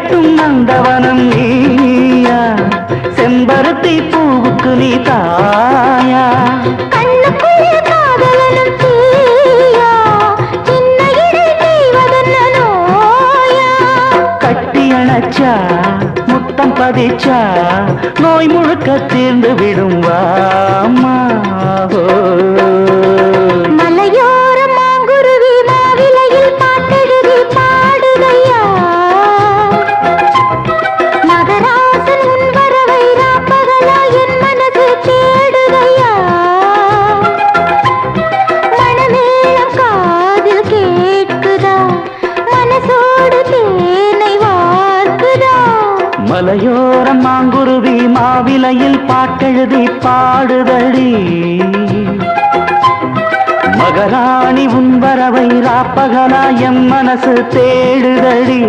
கட்டும் நந்தவனம் நீயா, செம்பருத்தி பூவுக்கு நீ தாயா, கண்ணுக்குள்ள காதலனும் தீயா, சின்ன இடை செய்வதென்ன நோயா? கட்டி அணைச்சா முத்தம் பதிச்சா நோய் முழுக்க தீர்ந்து விடும் வாமா. மலையோர மாங்குருவி மாவிலையில் பாட்டெழுதி பாடுதையா, மகராசன் உன் வரவை ராப்பகலா என் மனது தேடுதையா, மணமேளம் காதில் கேட்குதா, மனசோடு தேனை வார்க்குதா. மலையோரம் மாங்குருவி மாவிலையில் பாட்டெழுதி பாடுதடி, மகராணி உன் வரவை ராப்பகலா என் மனசு தேடுதடி.